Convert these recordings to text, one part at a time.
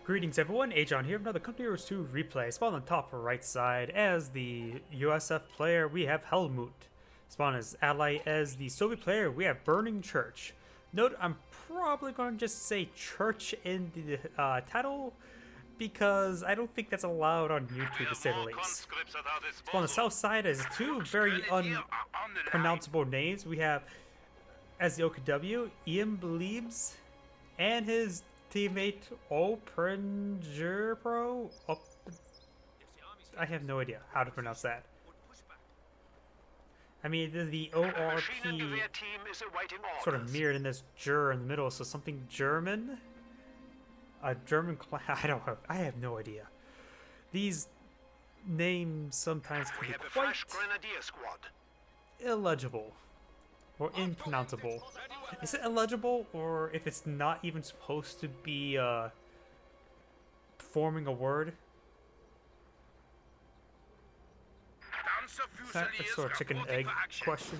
Greetings everyone, Agion here, another Company Heroes 2 replay. Spawn on the top right side as the USF player, we have Helmut. Spawn as ally as the Soviet player, we have Burning Church. Note, I'm probably going to just say church in the title, because I don't think that's allowed on YouTube to say the least. Spawn on the south side as two very unpronounceable names. We have, as the OKW, eMBleles, and his teammate orpgerpro. I have no idea how to pronounce that. I mean, the ORP sort of mirrored in this Ger in the middle, so something German? A German class? I have no idea. These names sometimes can be quite illegible or impronounceable. Is it illegible, or if it's not even supposed to be forming a word? That's sort of chicken egg question.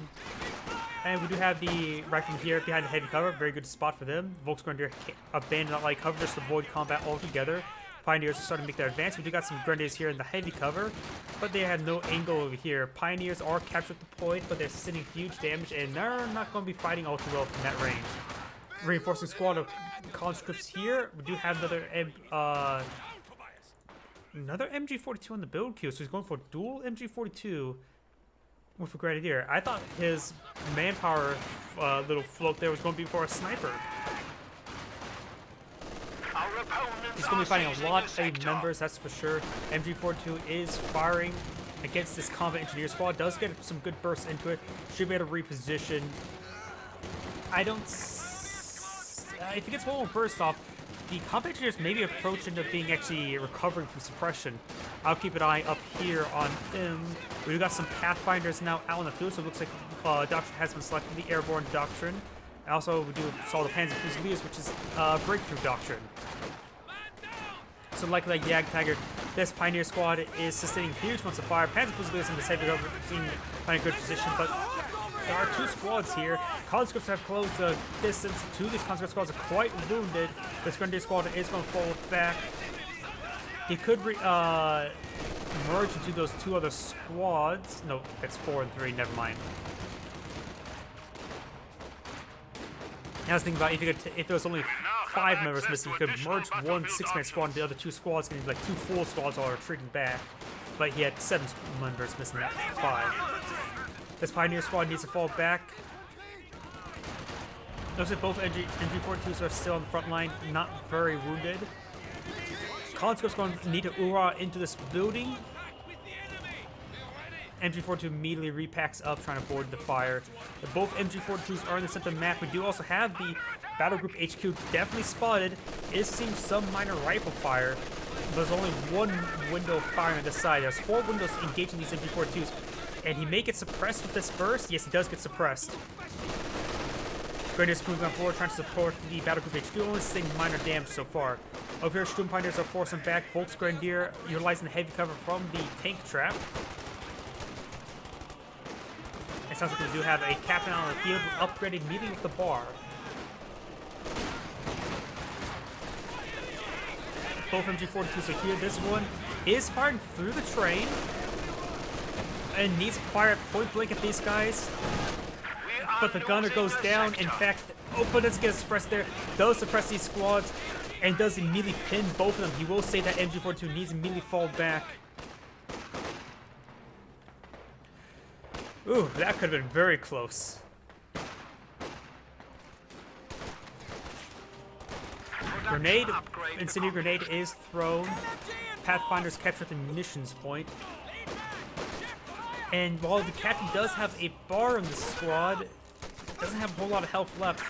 And we do have the rifleman here behind the heavy cover. Very good spot for them. Volksgrenadier abandoned that light cover just to avoid combat altogether. Pioneers are starting to make their advance. We do got some Grenadiers here in the heavy cover, but they have no angle over here. Pioneers are captured the point, but they're sending huge damage, and they're not going to be fighting all too well from that range. Reinforcing squad of conscripts here. We do have another MG42 on the build queue, so he's going for dual MG42 with a Grenadier. I thought his manpower little float there was going to be for a sniper. He's going to be fighting a lot of members, that's for sure. MG42 is firing against this combat engineer squad. Does get some good bursts into it. Should be able to reposition. I don't... if he gets one more burst off, the combat engineers may be approaching to being actually recovering from suppression. I'll keep an eye up here on him. We've got some Pathfinders now out in the field, so it looks like Doctrine has been selected, the Airborne Doctrine. Also, we do saw the Panzer Fusiliers, which is Breakthrough Doctrine. So like Jagdtiger, this Pioneer squad is sustaining huge amounts of fire. Panzer Fusiliers in the heavy cover being in a good position, but there are two squads here. Conscripts have closed the distance. Two of these conscript squads are quite wounded. This Grenadier squad is going to fall back. He could merge into those two other squads. No, that's 4 and 3, never mind. I was thinking about if there was only 5 members missing, you could merge one 6-man squad and the other 2 squads, and like 2 full squads are retreating back. But he had 7 members missing that 5. This Pioneer squad needs to fall back. Looks like both MG42s are still on the front line, not very wounded. Conscript's going to need to URA into this building. MG42 immediately repacks up, trying to avoid the fire. Both MG42s are in the center of the map. We do also have the Battle Group HQ definitely spotted. It is seeing some minor rifle fire. There's only one window firing on this side. There's 4 windows engaging these MG42s. And he may get suppressed with this burst. Yes, he does get suppressed. Grenadiers moving on forward, trying to support the Battle Group HQ. Only seeing minor damage so far. Over here, Sturm Pioneers are forcing back. Volksgrenadier utilizing the heavy cover from the tank trap. It sounds like we do have a captain on the field with upgraded meeting with the bar. Both MG42s are here. This one is firing through the train and needs to fire at point blank at these guys. But the gunner goes down. In fact, but doesn't get suppressed there. Does suppress these squads and does immediately pin both of them. He will say that MG42 needs to immediately fall back. Ooh, that could have been very close. Grenade, incendiary grenade is thrown. Pathfinder's captured the munitions point. And while the captain does have a bar in the squad, doesn't have a whole lot of health left.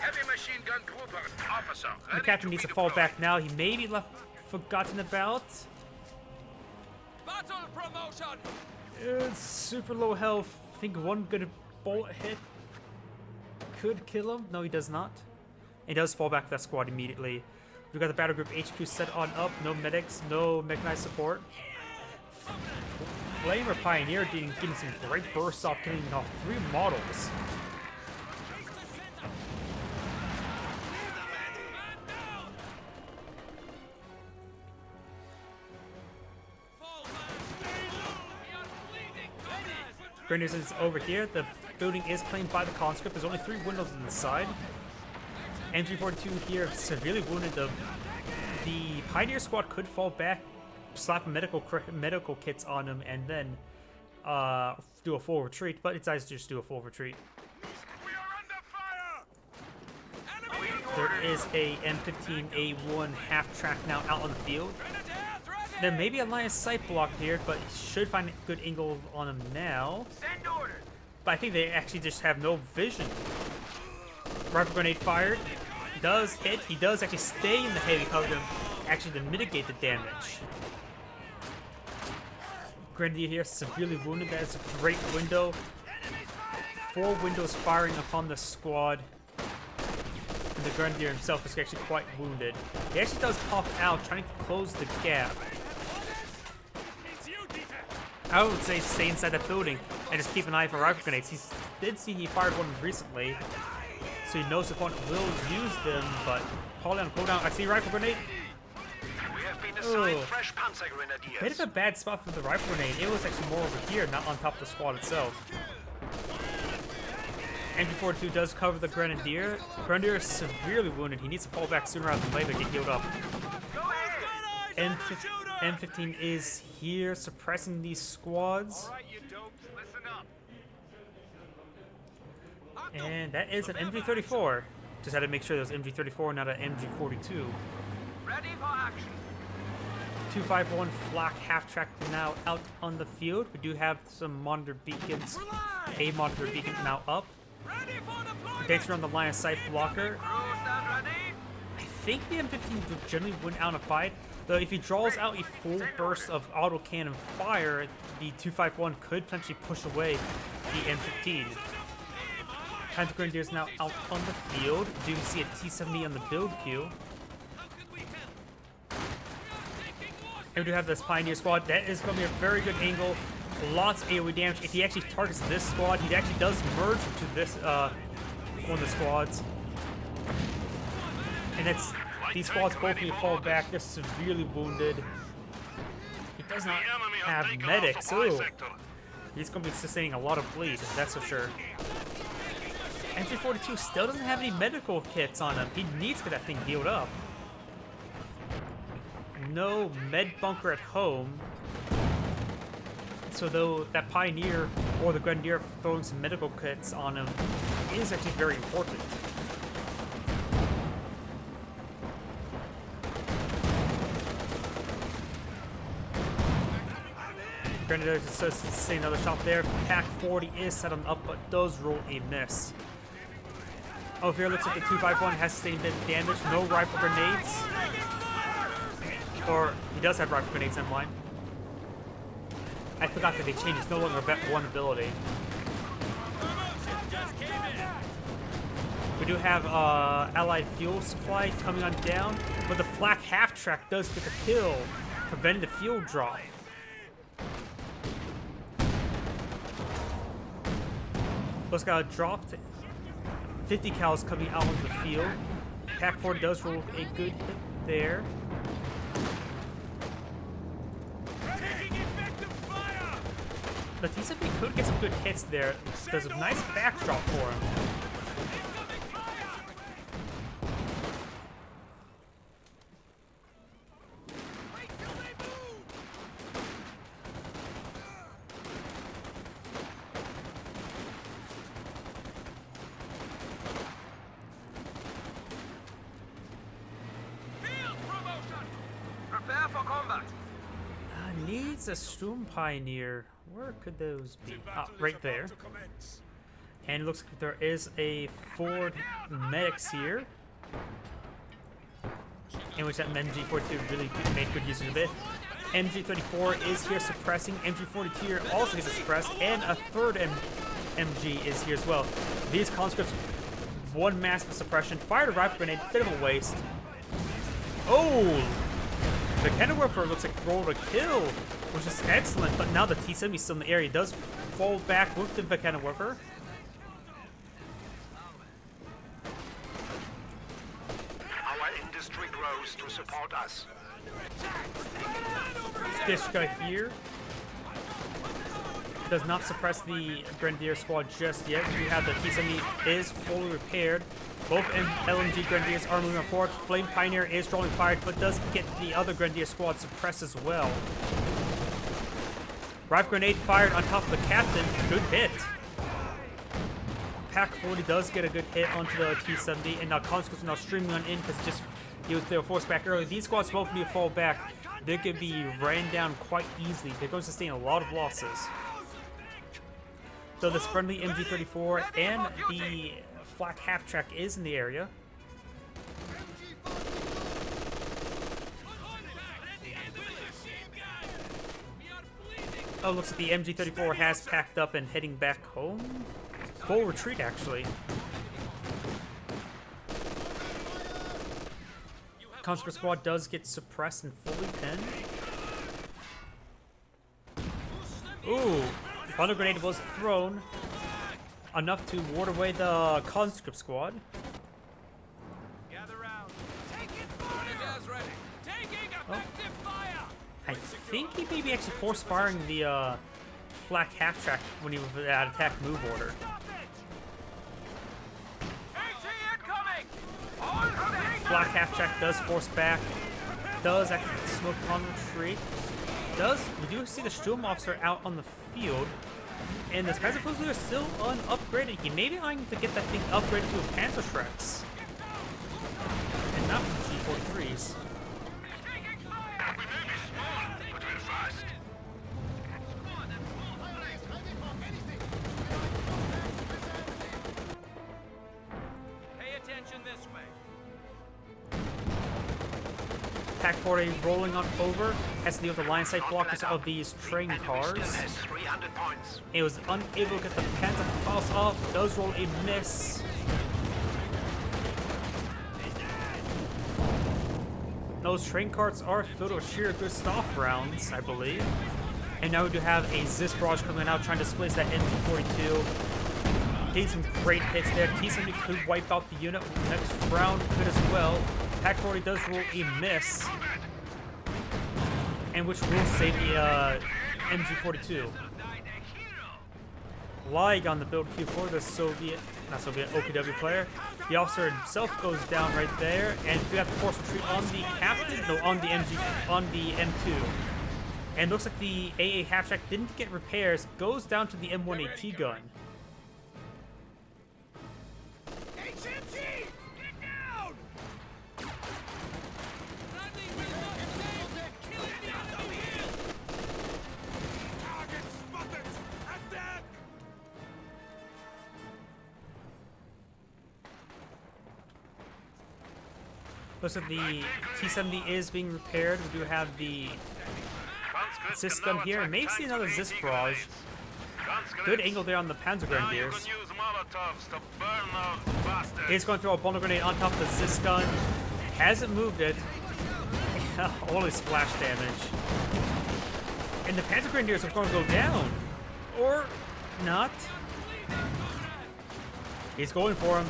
The captain needs to fall back now. He may be forgotten about. Battle promotion. It's super low health. I think one good bullet hit could kill him. No, he does not. He does fall back to that squad immediately. We've got the Battle Group HQ set on up. No medics, no mechanized support. Flamer Pioneer getting some great bursts off, killing off 3 models. Grenadiers is over here. The building is claimed by the conscript. There's only 3 windows on the side. MG42 here severely wounded. The Pioneer squad could fall back, slap medical kits on him, and then do a full retreat. But it decides to just do a full retreat. There is a M15A1 half-track now out on the field. There may be a line of sight blocked here, but should find a good angle on him now. But I think they actually just have no vision. Rifle grenade fired. Does hit. He does actually stay in the heavy cover actually to mitigate the damage. Grenadier here severely wounded. That is a great window. 4 windows firing upon the squad. And the Grenadier himself is actually quite wounded. He actually does pop out, trying to close the gap. I would say stay inside that building and just keep an eye for rifle grenades. He did see he fired one recently, so he knows the opponent will use them, but hold on, cool down. I see rifle grenade. We have been assigned fresh Panzer Grenadiers. Bit of a bad spot for the rifle grenade. It was actually more over here, not on top of the squad itself. MG42 does cover the Grenadier. Grenadier is severely wounded. He needs to fall back sooner rather than later to get healed up. M15 is here suppressing these squads. And that is an MG34. Just had to make sure that was MG34, not an MG42. Ready for action. 251 flak half-track now out on the field. We do have some monitor beacons. A monitor beacon now up. Dancing around the line of sight blocker. I think the M15 would generally win out in a fight. Though if he draws out a full burst of autocannon fire, the 251 could potentially push away the M15. Panther Grenadier is now out on the field. Do you see a T-70 on the build queue? And we do have this Pioneer squad. That is going to be a very good angle. Lots of AoE damage. If he actually targets this squad, he actually does merge into this one of the squads. And it's these squads both need to fall back. They're severely wounded. He does not have medics. Ooh. He's going to be sustaining a lot of bleed, that's for sure. MG42 still doesn't have any medical kits on him. He needs to get that thing healed up. No med bunker at home. So though that Pioneer or the Grenadier throwing some medical kits on him is actually very important. Grenadier just see another shot there. Pack 40 is set on up, but does roll a miss. Over here, looks like the 251 has sustained bit damage. No rifle grenades. Or he does have rifle grenades in line. I forgot that they changed. It's no longer one ability. We do have allied fuel supply coming on down, but the flak half-track does get the kill, preventing the fuel drop. Those guys dropped. 50 cals coming out on the field. Pack 4 does roll a good hit there. The T-70 could get some good hits there. There's a nice backdrop for him. Prepare for combat. Needs a Sturm Pioneer. Where could those be? Ah, right there. And it looks like there is a Ford medics here, in which that MG42 really made good use of it. MG34 is here suppressing. MG42 here also gets suppressed, and a third MG is here as well. These conscripts, one massive suppression. Fired a rifle grenade, bit of a waste. Oh! The Kennewerfer looks like rolled a kill, which is excellent, but now the T-70 is still in the area. It does fall back with the Kennewerfer. Our industry grows to support us. This guy here. does not suppress the Grenadier squad just yet. We have the T-70 is fully repaired. Both LMG Grenadiers are moving forward. Flame Pioneer is drawing fire, but does get the other Grenadier squad suppressed as well. Rifle grenade fired on top of the captain. Good hit. Pack 40 does get a good hit onto the T-70, and now Conscripts are now streaming on in because they were forced back early. These squads both need to fall back. They could be ran down quite easily. They're going to sustain a lot of losses. So this friendly MG-34 and the flak half-track is in the area. Oh, looks like the MG-34 has packed up and heading back home. Full retreat, actually. Conscript squad does get suppressed and fully pinned. Ooh, the bundle grenade was thrown. Enough to ward away the conscript squad. Oh. I think he may be actually force firing the flak half track when he was at attack move order. Flak half track does force back. Does actually smoke on retreat. We do see the Sturm officer out on the field. And this Panzer Fusilier is still unupgraded. He may be eyeing to get that thing upgraded to a Panzerschrecks. And not from G43s. Pay attention this way. Pack 40 rolling on over, has to deal with the line sight blockers of these train cars. It was unable to get the Panzer Pulse off, does roll a miss. Those train carts are filled with sheer Gustav rounds, I believe. And now we do have a Zis barrage coming out trying to displace that MG-42. Getting some great hits there. T-70 could wipe out the unit. Next round could as well. Pack 40 does roll a miss, and which will save the MG-42. Lag on the build queue for the OPW player. The officer himself goes down right there, and we have to force retreat on the captain, no, on the M2. And looks like the AA half-track didn't get repairs, goes down to the M1AT gun. Looks like the T-70 is being repaired. We do have the Zis gun here. May see another Zis barrage. Good angle there on the Panzer Grenadiers. He's going to throw a bundle grenade on top of the Zis gun. Hasn't moved it. Only splash damage. And the Panzer Grenadiers are going to go down. Or not. He's going for him.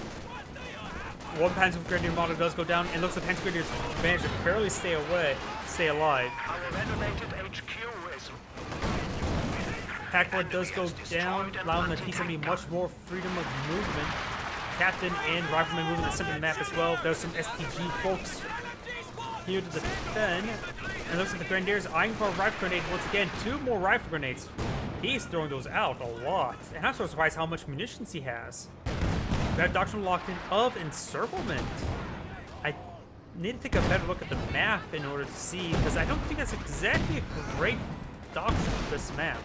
One Panzer Grenadier model does go down, and looks like Panzer Grenadiers managed to barely stay alive. Pack 4 does go down, allowing the T-70 much more freedom of movement. Captain and Rifleman moving the center of the map as well. There's some STG folks here to defend. And it looks like the Grenadiers eyeing for a rifle grenade once again. 2 more rifle grenades. He's throwing those out a lot. And I'm so surprised how much munitions he has. We have doctrine locked in of encirclement. I need to take a better look at the map in order to see, because I don't think that's exactly a great doctrine for this map.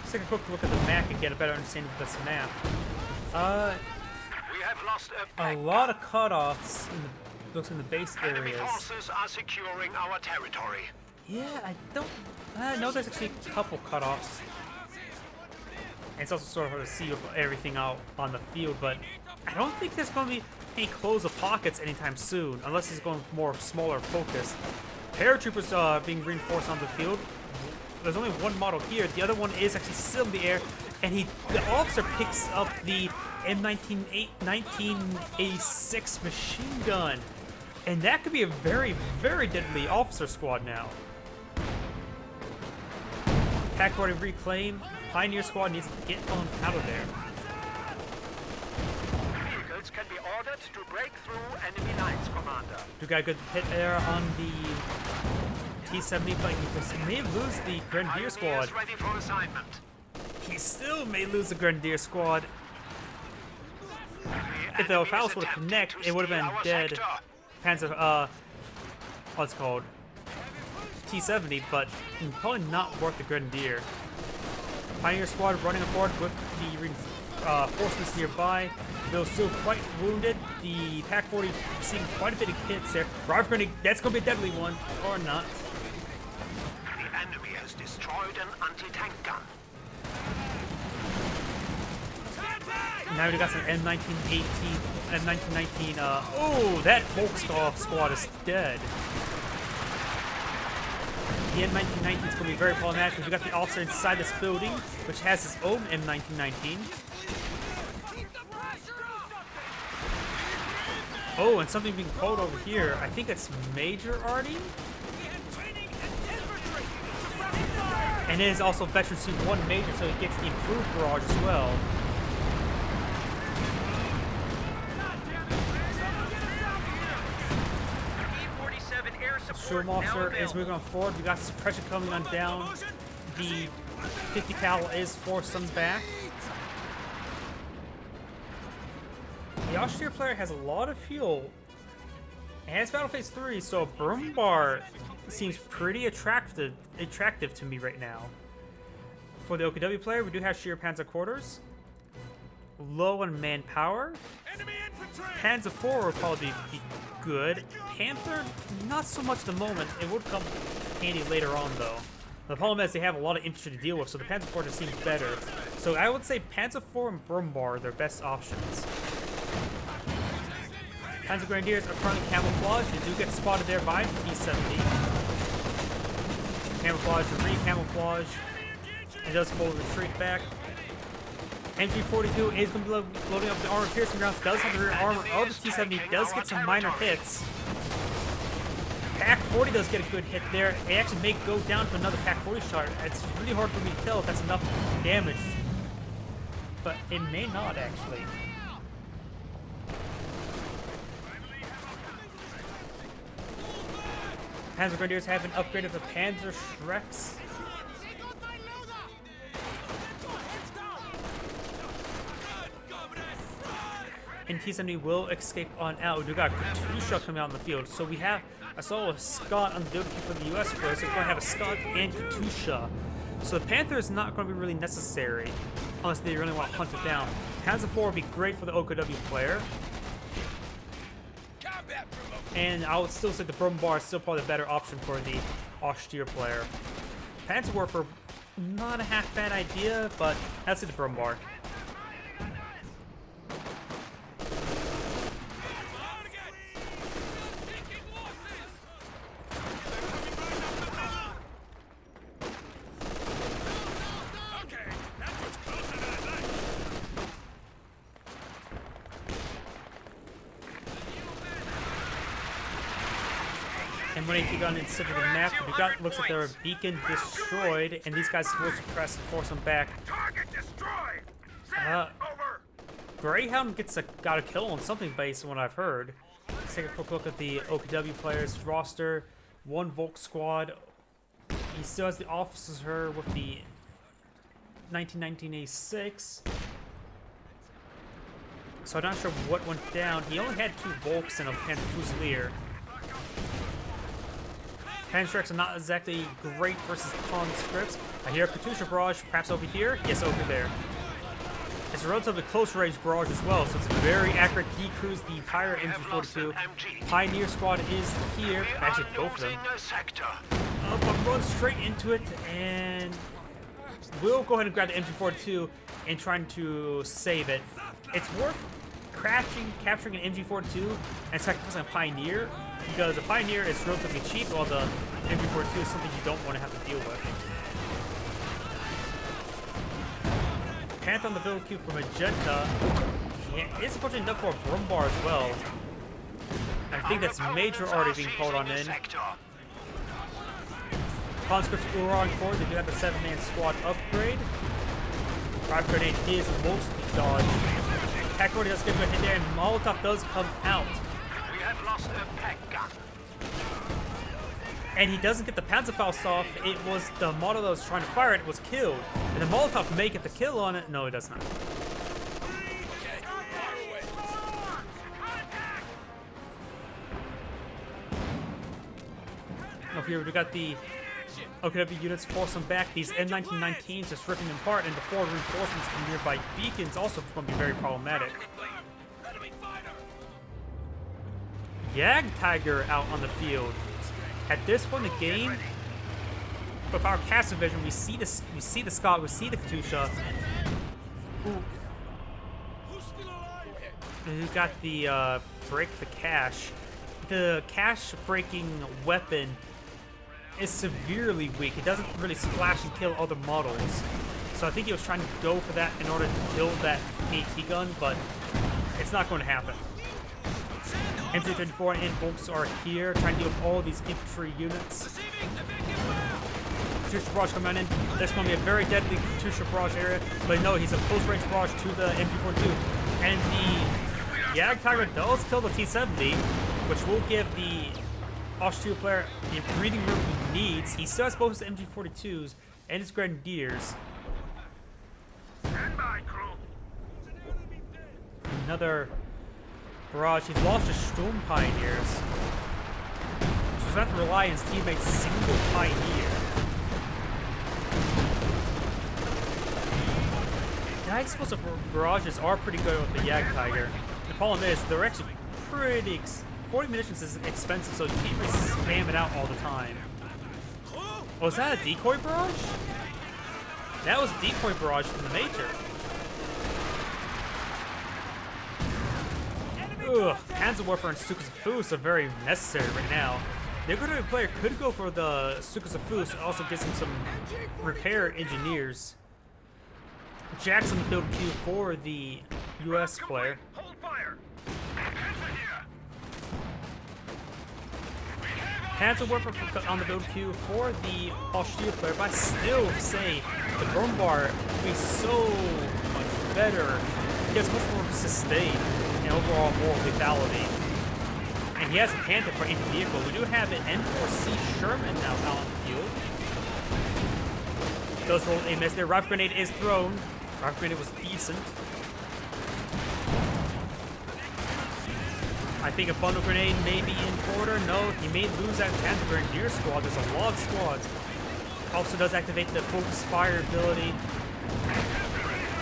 Let's take a quick look at the map and get a better understanding of this map. We have lost a lot of cutoffs in the looks in the base enemy areas. forces are securing our territory. Yeah, I don't know. There's actually a couple cutoffs. And it's also sort of hard to see everything out on the field, but I don't think there's going to be any close of pockets anytime soon, unless it's going more smaller focused. Paratroopers being reinforced on the field. There's only one model here. The other one is actually still in the air, and the officer picks up the M1986 machine gun, and that could be a very, very deadly officer squad now. Pack 40 reclaim. Pioneer Squad needs to get on out of there. Vehicles can be ordered to break through enemy lines, Commander. We got a good hit there on the T-70, but he may lose the Grenadier Squad. Pioneers ready for assignment. He still may lose the Grenadier Squad. If the Enemy is Faust would attempting connect, to it would have steal been our dead. sector. Panzer, what's it called? T-70, but probably not worth the Grenadier. Pioneer Squad running forward with the reinforcements nearby. They're still quite wounded. The Pack 40 receiving quite a bit of hits there. Rival Grenadier, that's going to be a deadly one, or not. The enemy has destroyed an anti-tank gun. Now we got some M1918, M1919. Oh, that Volkskov squad is dead. The M1919 is going to be very problematic because we got the officer inside this building, which has his own M1919. Oh, and something being called over here. I think it's Major Artie. And it is also Veteran Suit 1 Major, so he gets the improved barrage as well. Storm Officer is moving on forward. We got suppression coming on down. The 50 cal is forced them back. The Austria player has a lot of fuel. It has Battle Phase 3, so a Brumbar seems pretty attractive to me right now. For the OKW player, we do have Sheer Panzer Quarters. Low on manpower. Panzer IV would probably be good. Panther, not so much at the moment. It would come handy later on, though. The problem is they have a lot of infantry to deal with, so the Panzer IV just seems better. So I would say Panzer IV and Brumbar are their best options. Panzer Grenadiers are currently camouflaged. They do get spotted there by the T-70. Camouflage, re-camouflage. It does full retreat back. MG42 is going to be loading up the armor piercing rounds. Does have the rear armor of the T-70. Does get some minor hits. Pack 40 does get a good hit there. It actually may go down to another Pack 40 shot. It's really hard for me to tell if that's enough damage. But it may not, actually. Panzer Grenadiers have been upgraded to Panzer Shreks. And T-70 will escape on out. We got Katusha coming out on the field. So we have, I saw a Scott on the build for the US player, so we're going to have a Scott and Katusha. So the Panther is not going to be really necessary unless they really want to hunt it down. Panzer IV would be great for the OKW player. And I would still say the Brumbar is still probably the better option for the Austria player. Panzer Warfare, not a half bad idea, but that's the Brumbar. And when you got into the map, we got looks like their beacon destroyed, and these guys will suppress and force them back. Target destroyed. Greyhound got a kill on something based on what I've heard. Let's take a quick look at the OKW players roster. One Volk squad. He still has the officer with the 1919 A6. So I'm not sure what went down. He only had 2 Volks and a Panther Fusilier. Panzerx are not exactly great versus conscripts. I hear a Katusha barrage, perhaps over here. Yes, over there. It's a relatively close range barrage as well, so it's a very accurate decrease the entire MG42. Pioneer squad is here. Actually, both of them. But run straight into it, and we'll go ahead and grab the MG42 and trying to save it. It's worth capturing an MG42 and sacrificing a Pioneer, because a Pioneer is relatively cheap, while the MG42 is something you don't want to have to deal with. Panther on the build queue for Magenta. Yeah, it's unfortunately enough for a Brumbar as well. I think that's Major already being called on in. Conscripts Urong forward, they do have the 7-man squad upgrade. Drive grenade is mostly dodged. Kakarot does get a good hit there, and Molotov does come out. We have lost a peg gun. And he doesn't get the Panzerfaust off. It was the model that was trying to fire it was killed. And the Molotov may get the kill on it. No, it does not. Over here we got the OKW units force them back. These M1919s just ripping them apart, and the forward reinforcements from nearby beacons also going to be very problematic. Jagdtiger out on the field. At this point in the game, with our cast division, we see the Scott, we see the Katusha. And we got the break the cache. The cache breaking weapon is severely weak. It doesn't really splash and kill other models. So I think he was trying to go for that in order to kill that AT gun, but it's not going to happen. MG34 and Volks are here, trying to deal with all these infantry units. Katusha barrage coming in. That's going to be a very deadly Katusha barrage area, but no, he's a close range barrage to the MG42. And the Jagdtiger does kill the T-70, which will give the Austria player the breathing room he needs. He still has both his MG42s and his Grenadiers. Stand by, crew. Another barrage. He's lost his Sturm Pioneers. So he's going to have to rely on his teammate's single Pioneer. The high explosive barrages are pretty good with the Jagdtiger. The problem is, they're actually pretty 40 munitions is expensive, so you can't really spam it out all the time. Oh, is that a decoy barrage? That was a decoy barrage from the Major. Ugh, Panzerwerfer and Sukusafu are very necessary right now. The good player could go for the Sukusafu, also gives him some repair engineers. Jackson build queue for the US player. Hold fire. Panzerwerfer on the build queue for the Austria player, but I still say the Brumbar would be so much better. He has much more sustain and overall more lethality. And he has a Panther for any vehicle. We do have an M4C Sherman now out on the field. Does roll a miss there. Rifle grenade is thrown. Rifle grenade was decent. I think a bundle grenade may be in order. No, he may lose that Panther Grenadier squad. There's a lot of squads. Also does activate the focus fire ability.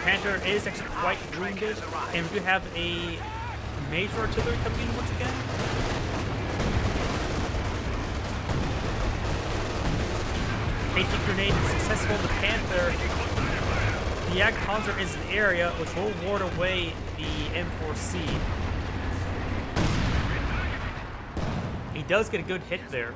Panther is actually quite wounded, and we do have a major artillery coming in once again. AT grenade is successful. The Panther, the Jagdpanzer is an area which will ward away the M4C. He does get a good hit there.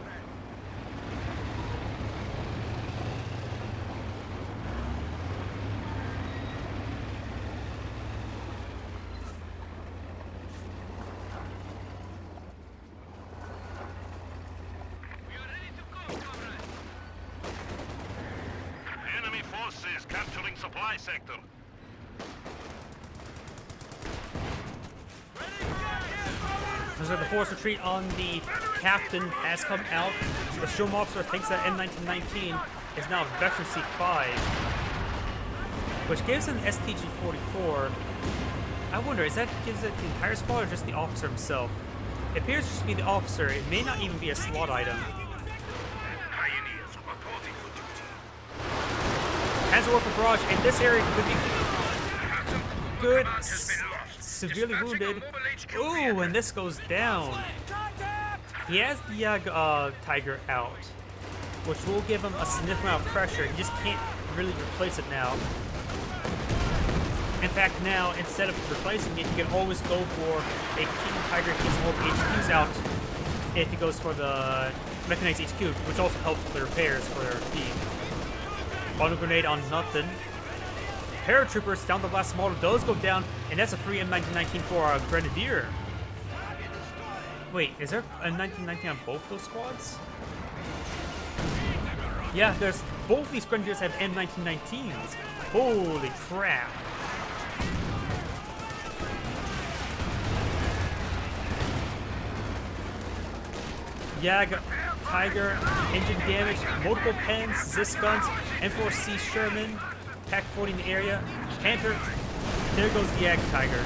Enemy forces capturing supply sector. So the force retreat on the captain has come out. The Sturm officer thinks that M1919 is now Veteran C5, which gives him STG-44. I wonder, is that gives it the entire squad or just the officer himself? It appears to just be the officer. It may not even be a slot item. Pioneers reporting for duty. Panzerwerfer barrage in this area could be good. Severely wounded. Ooh, and this goes down. He has the Tiger out, which will give him a significant amount of pressure. He just can't really replace it now. In fact, now, instead of replacing it, you can always go for a King Tiger. He gets all the HQs out if he goes for the Mechanized HQ, which also helps with the repairs for their team. Bundle grenade on nothing. Paratroopers down the last model does go down, and that's a free M1919 for a Grenadier. Wait, is there a M1919 on both those squads? Yeah, there's both these Grenadiers have M1919s. Holy crap. Jag, Tiger, engine damage, multiple pens, Zis guns, M4C Sherman, Pack 40 in the area, Panther. There goes the Jag Tiger.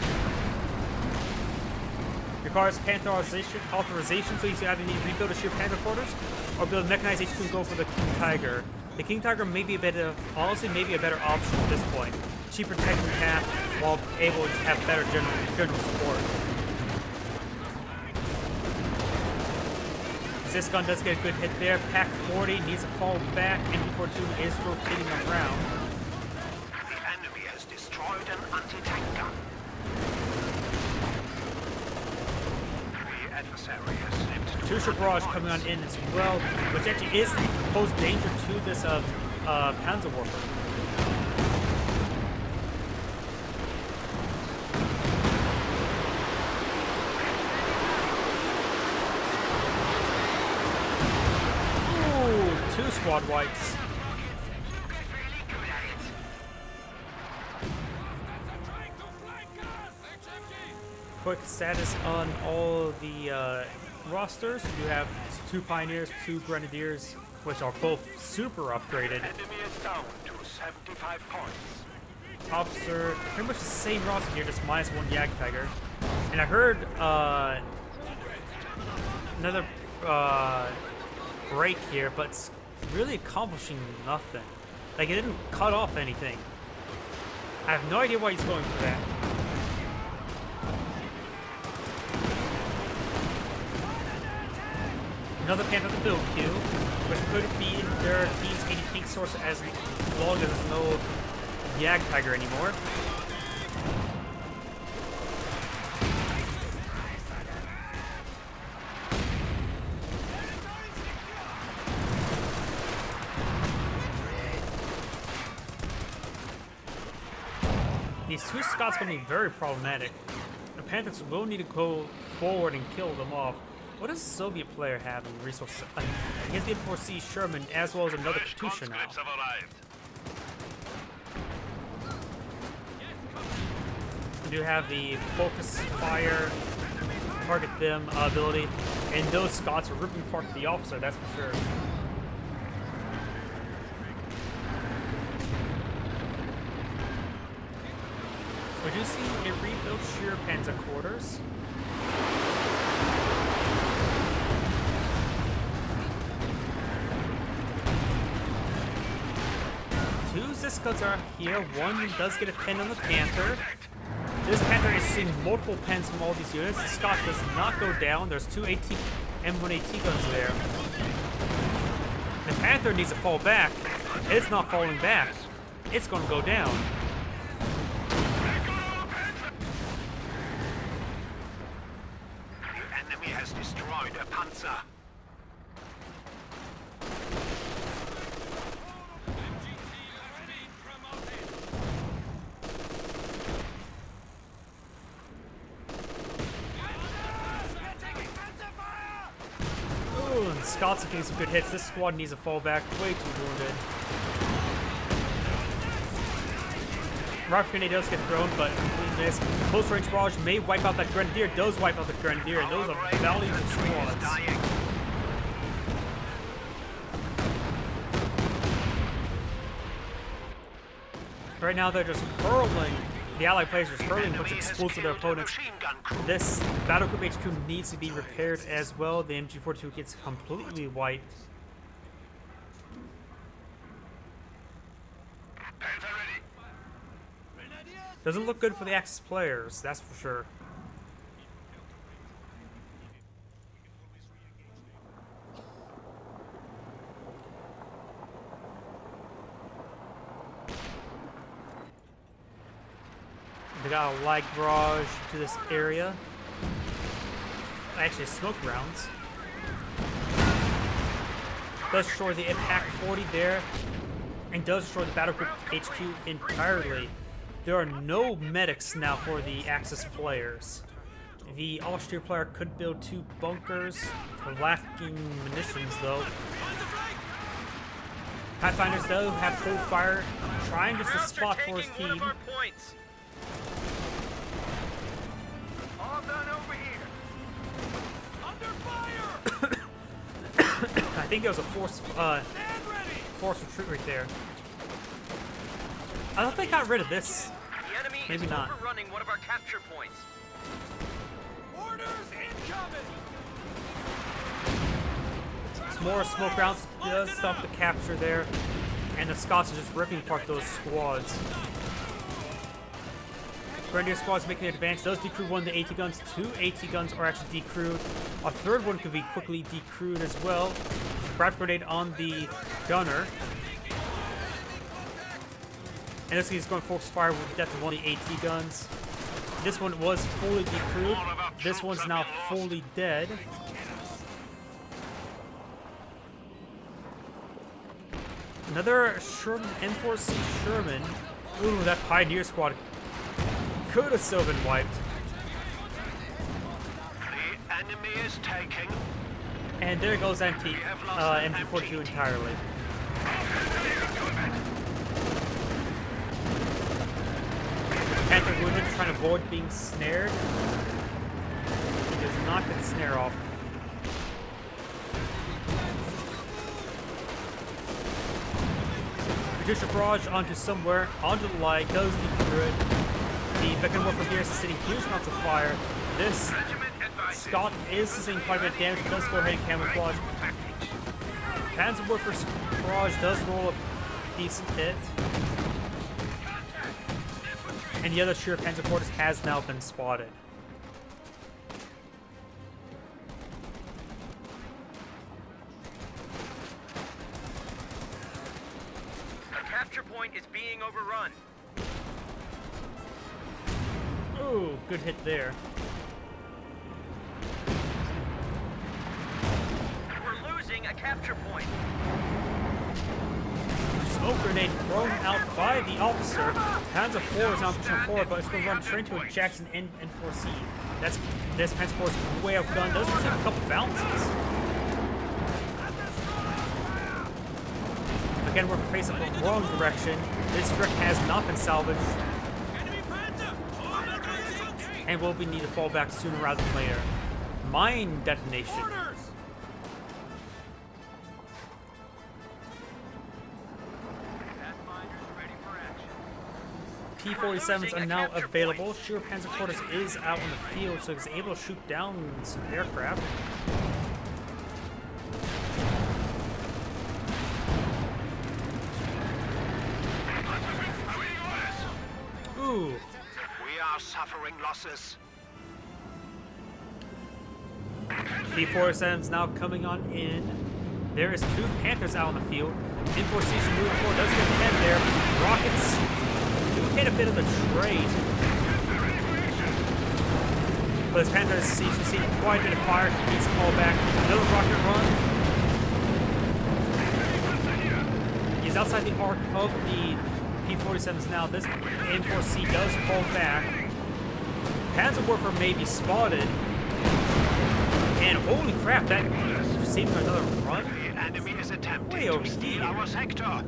Requires Panther authorization, so you either need to rebuild a sheer Panther quarters or build a mechanized HQ and go for the King Tiger. The King Tiger may be a better, honestly, maybe a better option at this point. Cheaper tech and cap while able to have better general support. This gun does get a good hit there. Pack 40 needs to fall back, and eMBleles is rotating around. The enemy has destroyed an anti-tank gun. The adversary has slipped. Two-ship barrage coming on in as well, which actually is pose danger to this Panzerwerfer. Two squad wipes. Quick status on all the rosters. You have 2 Pioneers, 2 Grenadiers, which are both super upgraded. Enemy is down to 75 points. Officer, pretty much the same roster here, just -1 Jag Tiger. And I heard another break here, but it's really accomplishing nothing. Like, it didn't cut off anything. I have no idea why he's going for that. Another Panther to build queue, which could be their team's 80 pink source as long as there's no Jag Tiger anymore. These 2 Scots going to be very problematic. The Panthers will need to go forward and kill them off. What does Soviet player have in resources? He has the M4C Sherman as well as another Katusha now. We do have the focus fire, target them ability, and those Scots are ripping apart the officer, that's for sure. We do see a rebuilt sheer Panzer quarters. Two Ziskuds are here. One does get a pin on the Panther. This Panther is seeing multiple pins from all these units. The Scott does not go down. There's 2 M1 AT guns there. The Panther needs to fall back. It's not falling back. It's going to go down. Has destroyed a Panzer. Ooh, and Scots are getting some good hits. This squad needs to fall back. Way too wounded. Rocket grenade does get thrown, but completely missed. Close range barrage may wipe out that Grenadier. Does wipe out the Grenadier, and those are valiant squads. Right now, they're just hurling. The Allied players are just hurling a bunch of explosives at their opponents. This battle group HQ needs to be repaired as well. The MG42 gets completely wiped. Doesn't look good for the Axis players, that's for sure. They got a light barrage to this area. Actually, smoke rounds. Does destroy the Pack 40 there, and does destroy the battle group HQ entirely. There are no medics now for the Axis players. The Austria player could build 2 bunkers. They're lacking munitions though. Pathfinders though have full fire, trying just to Krauts spot are for his taking one team. of our points. All done over here. Under fire. I think it was a forced Stand ready. retreat right there. I don't think I got rid of this. The enemy Maybe is not. overrunning one of our capture points. Orders incoming. Some more smoke rounds does stop the capture there, and the Scots are just ripping apart those squads. Grenadier squads making an advance. Those decrew one of the AT guns. 2 AT guns are actually decrewed. A third one could be quickly decrewed as well. Grab grenade on the gunner. And this is going to focus fire with the death of one of the AT guns. This one was fully decrewed. This one's now fully dead. Another Sherman, M4C Sherman. Ooh, that Pioneer squad could have still been wiped. The enemy is taking. And there goes MG42 entirely. Panther wounded, trying to avoid being snared. He does not get the snare off. Producer barrage onto somewhere, onto the light, does decrew it. The Beacon Warfare here is sitting huge amounts of fire. This Scott is sustaining quite a bit of damage, but does go ahead and camouflage. Panzer Warfare's barrage does roll a decent hit. And the other Sheer Panzer Quarters has now been spotted. The capture point is being overrun. Ooh, good hit there. We're losing a capture point. Smoke grenade thrown out by the officer. Panzer IV is now pushing forward, but it's going to run straight into a Jackson N4C. This Panzer IV is way outgunned. Does receive a couple bounces. Again, we're facing the wrong direction. This wreck has not been salvaged. And will be need to fall back sooner rather than later. Mine detonation. P-47s are now available. Sheer Panzer Quarters is out in the field, so he's able to shoot down some aircraft. Ooh. We are suffering losses. P-47's now coming on in. There is 2 Panthers out on the field. N4C should move forward. Does get ahead there. Rockets do hit a bit of the trade. But his Panther seems to receive quite a bit of fire. He needs to fall back. Another rocket run. He's outside the arc of the P-47s now. This N4C does fall back. Panzer Warfare may be spotted. And holy crap, that seems like another run. The enemy is attempting Way over to steal here. our sector.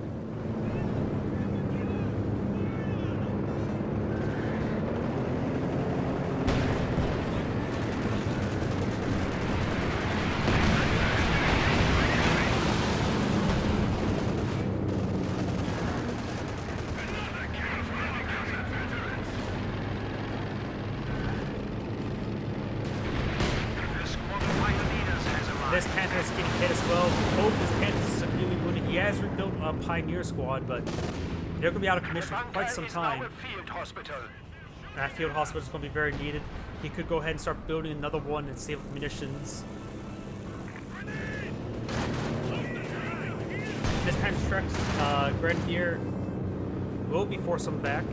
This Panther is getting hit as well. Both his Panthers are severely wounded. He has rebuilt a Pioneer squad, but they're going to be out of commission for quite some time. Field hospital. That field hospital is going to be very needed. He could go ahead and start building another one and save up munitions. This Panther Shrek's Grenadier will be forced on back.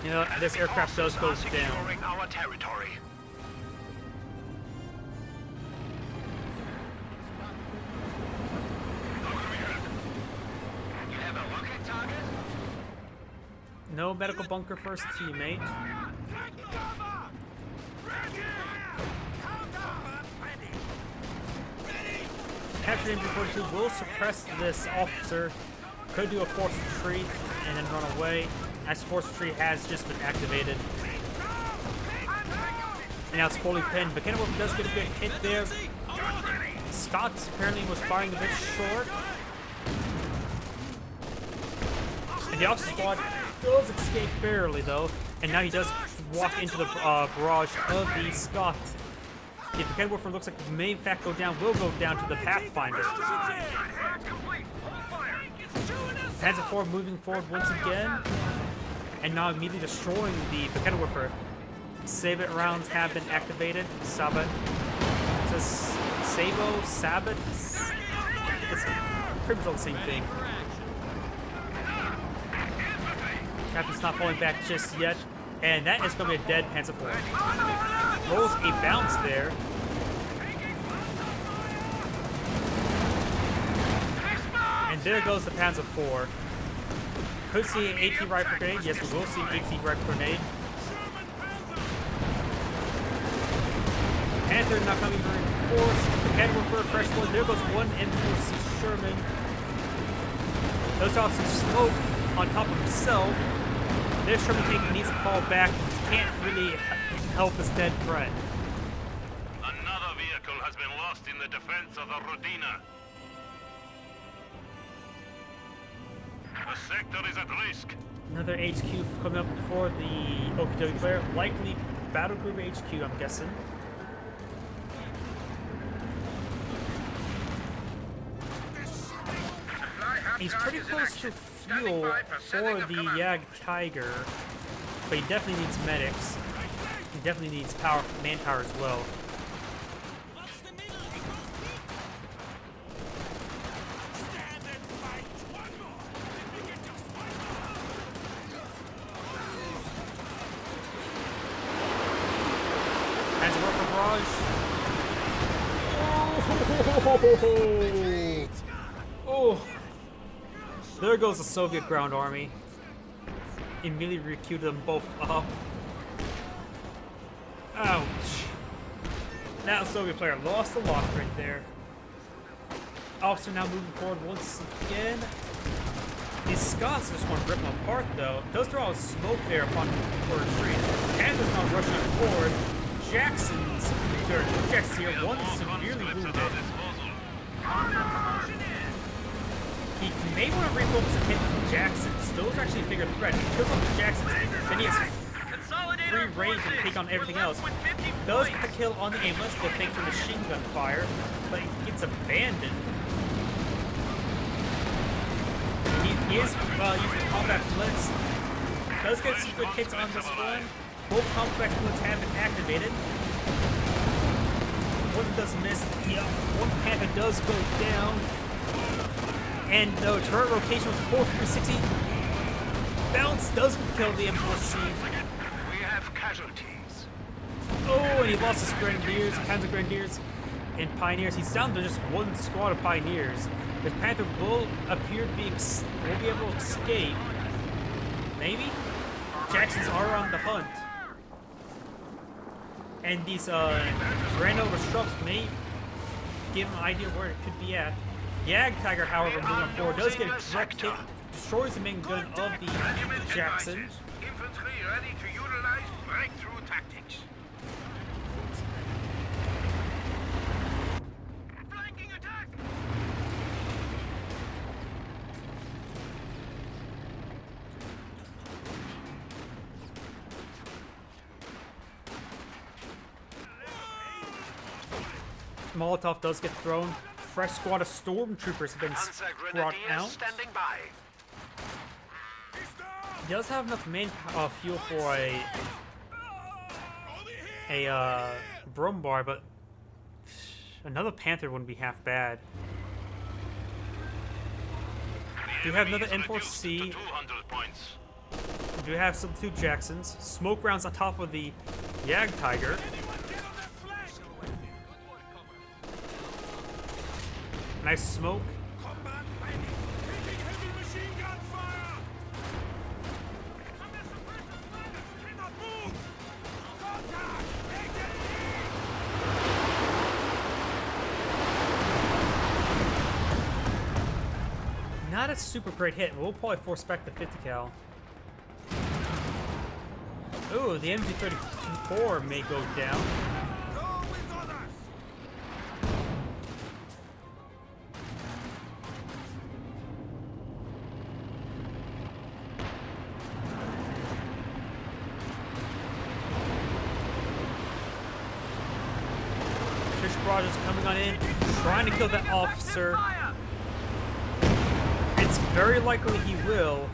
You know, this aircraft does go down. Securing our territory. You have a rocket target? No medical bunker for his teammate. Capturing MG42 will suppress this officer. Could do a forced retreat and then run away, as forced retreat has just been activated. And now it's fully pinned. But Kenworth does get a good hit there. Scott apparently was firing a bit short. And the officer squad does escape barely though. And now he does walk into the barrage of the Scott. If the Kenworth looks like may in fact go down, will go down to the Pathfinder. Panzer IV moving forward once again. And now immediately destroying the Kenworth. Sabot rounds have been activated. Sabot. It says Sabo, Sabot. It's pretty much all the same thing. Captain's not falling back just yet. And that is going to be a dead Panzer IV. Rolls a bounce there. And there goes the Panzer IV. Could see an AT rifle grenade. Yes, we will see an AT rifle grenade. Panther not coming to reinforce. The Kenworth for a fresh one. There goes one M4C Sherman. Those off some smoke on top of himself. This Sherman tank needs to fall back. Can't really help his dead friend. Another vehicle has been lost in the defense of the Rodina. The sector is at risk. Another HQ coming up for the Okie player. Likely Battle Group HQ, I'm guessing. He's pretty close to fuel for the Jag Tiger, but he definitely needs medics. He definitely needs manpower as well. Has a worker barrage. Oh! There goes the Soviet ground army. Immediately recruited them both up. Ouch. Now Soviet player lost the lock right there. Officer now moving forward once again. These Scots just want to rip them apart though. Does throw out smoke there upon retreat. Panther's not rushing forward. Jackson's here, one severely wounded. He may want to refocus and hit Jacksons. Those are actually a bigger threat. If he kills off the Jacksons, then he has free range to take on everything else. Does get the kill on the aimless, but thanks for machine gun fire, but he gets abandoned. He is using combat blitz. Does get some good hits on this one. Both combat blitz have been activated. One does miss. Yeah, one Panther does go down. And the turret rotation was 460. Bounce does kill the M4C. We have casualties. Oh, and he lost his Grenadiers, Panzer Grenadiers, and Pioneers. He's down to just one squad of Pioneers. The Panther will appear to be will be able to escape. Maybe? Jacksons are on the hunt. And these Grand Disrupts may give him an idea where it could be at. Jag Tiger, however, moving forward, does get a direct hit, destroys the main gun of the Jackson. Infantry ready to utilize breakthrough tactics. Flanking attack! Molotov does get thrown. Fresh squad of stormtroopers have been brought out. Standing by. He does have enough main fuel for a Brumbar, but another Panther wouldn't be half bad. Do have another M4C. Do have some 2 Jacksons. Smoke rounds on top of the Jag Tiger. Nice smoke. Not a super great hit. We'll probably force back the 50 cal. Ooh, the MG34 may go down. Rogers coming on in, trying to kill that officer. It's very likely he will.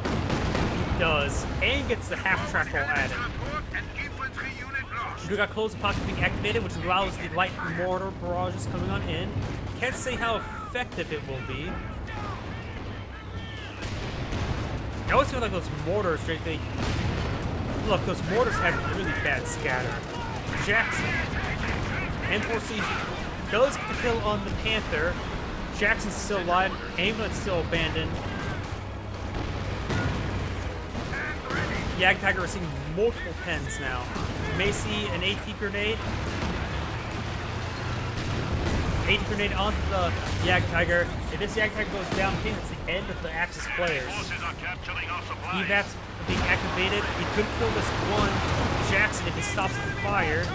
He does, and gets the half-track roll added. We got close pocket being activated, which allows the light mortar barrages coming on in. Can't say how effective it will be. I always feel like those mortars, look, those mortars have really bad scatter. Jackson. M4C does get the kill on the Panther. Jackson's still alive. eMBleles still abandoned. Yag Tiger receiving multiple pens now. You may see an AT grenade. AT grenade onto the Yag Tiger. If this Yag Tiger goes down, I think it's the end of the Axis players. EVAP's being activated. He could kill this one Jackson if he stops the fire.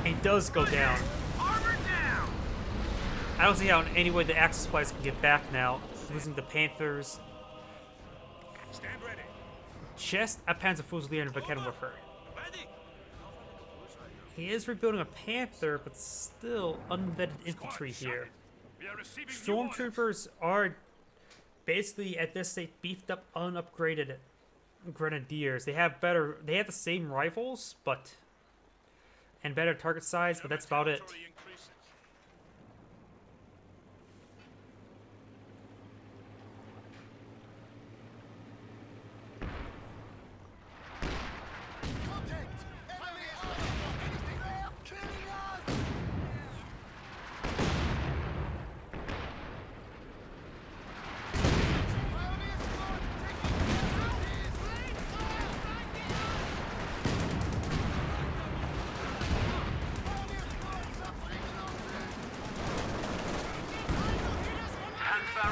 He does go down. I don't see how in any way the Axis players can get back now, losing the Panthers. Just a Panzerfusilier and Waffenwerfer. He is rebuilding a Panther, but still unvetted infantry here. Stormtroopers are basically at this state beefed up, unupgraded Grenadiers. They have the same rifles, and better target size, but that's about it.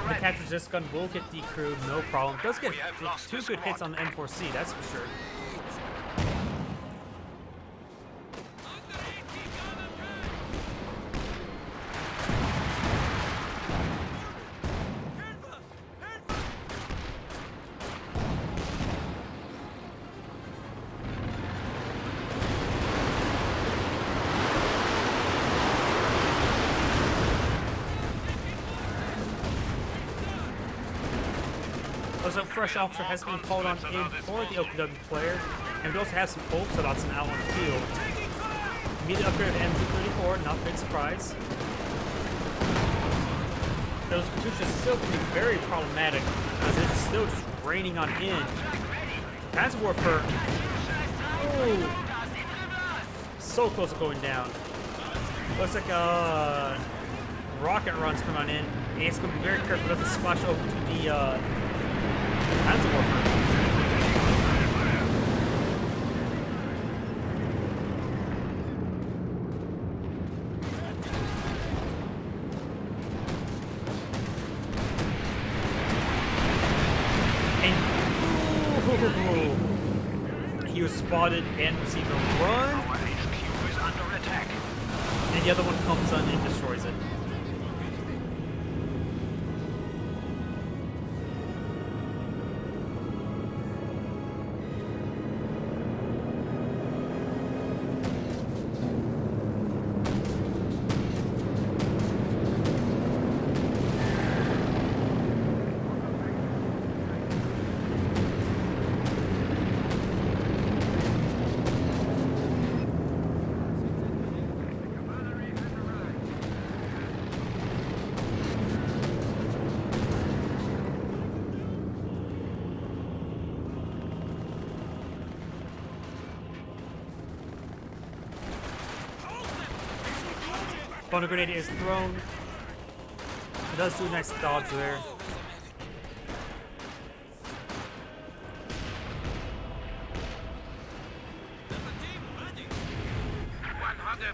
The Capture this gun will get decrewed, no problem. Does get 2 good hits on the M4C, that's for sure. Also, fresh officer has been called on in for the OPW player, and we also have some old Sadots out on the field. Immediate upgrade of MG34, not a big surprise. Those Katyushas still can be very problematic, because it's still just raining on in. Panzerwerfer, so close to going down. Looks like rocket runs coming on in, and it's going to be very careful it doesn't splash over to the Panzerwerfer. And he was spotted and received a run. And the other one comes on and destroys it. Bono grenade is thrown. It does do a nice dodge there.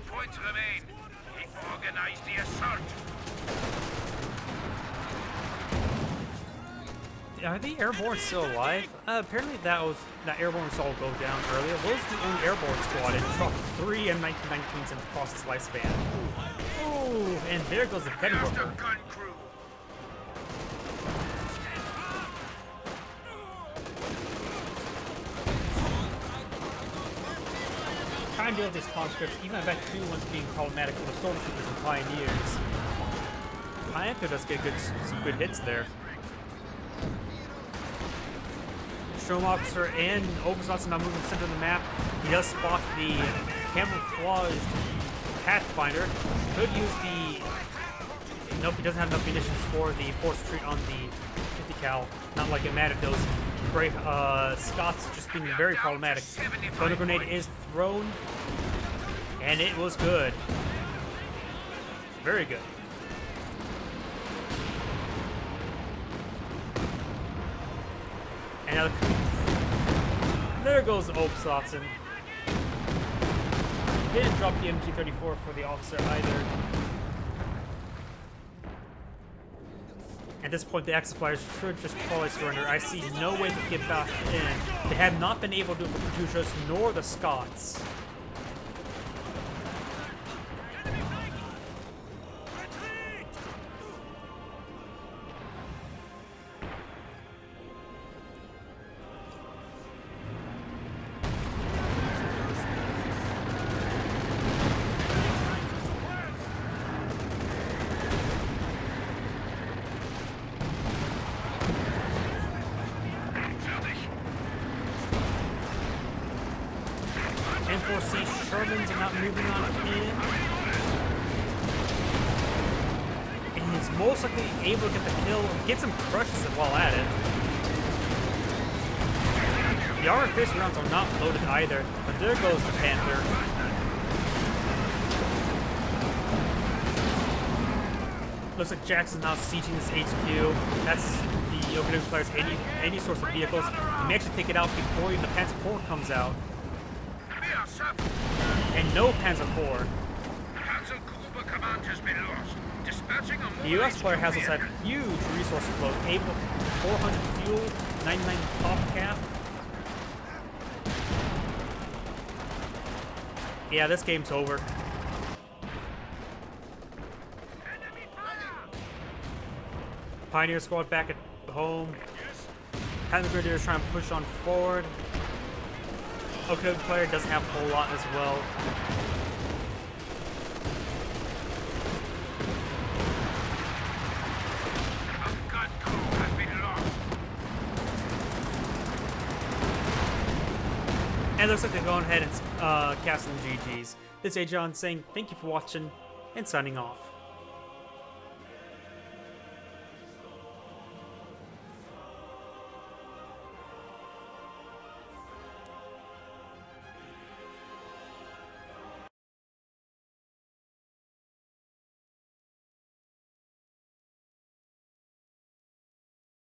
Points remain. Organize the assault. Are the airborne still alive? Apparently that airborne saw go down earlier. Was the only airborne squad and dropped 3 M1919s across its lifespan. Ooh, and there goes the Fed Here's the Whooper. gun crew. Trying to deal with these conscripts, even I bet 2 ones being problematic for the stormtroopers and pioneers. Panther does get some good hits there. Strom Officer and Obersatz now moving center of the map. He does spot the camouflaged Pathfinder. Could use the... Nope, he doesn't have enough munitions for the force retreat on the 50 cal. Not like it mattered. Those brave Scots just being very problematic. Thunder Grenade is thrown. And it was good. Very good. And now there goes Obersatz. Didn't drop the MG34 for the officer either. At this point, the X-Flyers should just probably surrender. I see no way to get back in. They have not been able to do it for the Katyushas nor the Scots. M4C Shermans are not moving on in. And he's most likely able to get the kill, get some crushes while at it. The armor piercing rounds are not loaded either, but there goes the Panther. Looks like Jackson's now sieging this HQ. That's the Open Flyers any source of vehicles. He may actually take it out before even the Panzer IV comes out. And no Panzer IV. The US player has also had huge resource flow, able 400 fuel, 99 top cap. Yeah, this game's over. Pioneer squad back at home. Panther Grenadiers trying to push on forward. Okay, player doesn't have a whole lot as well. And it looks like they're going ahead and casting GGs. This is Agion saying thank you for watching and signing off.